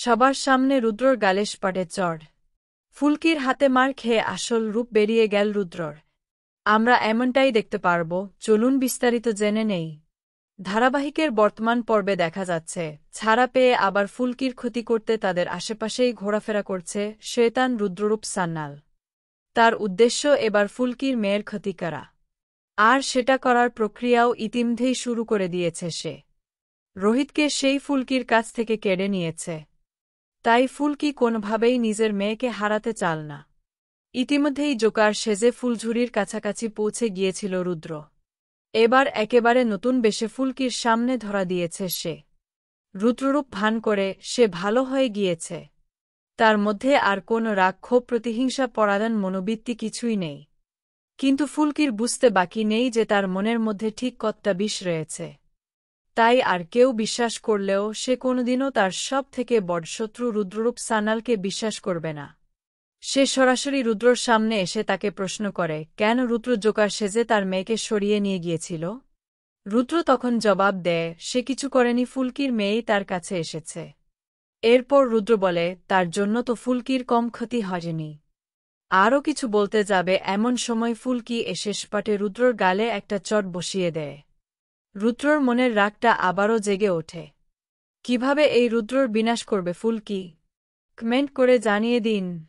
সবার সামনে রুদ্রর গালে স্পাটে চড়। ফুলকির হাতে মার খেয়ে আসল রূপ বেরিয়ে গেল রুদ্রর। আমরা এমনটাই দেখতে পারব, চলুন বিস্তারিত জেনে নেই। ধারাবাহিকের বর্তমান পর্বে দেখা যাচ্ছে, ছাড়া পেয়ে আবার ফুলকির ক্ষতি করতে তাদের আশেপাশেই ঘোরাফেরা করছে শয়তান রুদ্ররূপ সান্যাল। তার উদ্দেশ্য এবার ফুলকির মেয়ের ক্ষতি করা। আর সেটা করার প্রক্রিয়াও ইতিমধ্যেই শুরু করে দিয়েছে সে। রোহিতকে সেই ফুলকির কাছ থেকে কেড়ে নিয়েছে। তাই ফুলকি কোনোভাবেই নিজের মেয়েকে হারাতে চাল না। ইতিমধ্যেই জোকার সেজে ফুলঝুরির কাছাকাছি পৌঁছে গিয়েছিল রুদ্র। এবার একেবারে নতুন বেশে ফুলকির সামনে ধরা দিয়েছে সে। রুদ্ররূপ ভান করে সে ভালো হয়ে গিয়েছে। তার মধ্যে আর কোনো রাগ ক্ষোভ প্রতিহিংসা পরায়ণ মনোবৃত্তি কিছুই নেই। কিন্তু ফুলকির বুঝতে বাকি নেই যে তার মনের মধ্যে ঠিক কতটা বিষ রয়েছে। তাই আর কেউ বিশ্বাস করলেও সে কোনোদিনও তার সব থেকে বড় শত্রু রুদ্ররূপ সান্যালকে বিশ্বাস করবে না। সে সরাসরি রুদ্রর সামনে এসে তাকে প্রশ্ন করে, কেন রুদ্র জোকার সেজে তার মেয়েকে সরিয়ে নিয়ে গিয়েছিল? রুদ্র তখন জবাব দেয়, সে কিছু করেনি, ফুলকির মেয়েই তার কাছে এসেছে। এরপর রুদ্র বলে, তার জন্য তো ফুলকির কম ক্ষতি হয়নি। আরও কিছু বলতে যাবে এমন সময় ফুলকি এসে স্পাটে রুদ্রর গালে একটা চট বসিয়ে দেয়। রুদ্রর মনের রাগটা আবারও জেগে ওঠে। কিভাবে এই রুদ্রর বিনাশ করবে ফুলকি? কমেন্ট করে জানিয়ে দিন।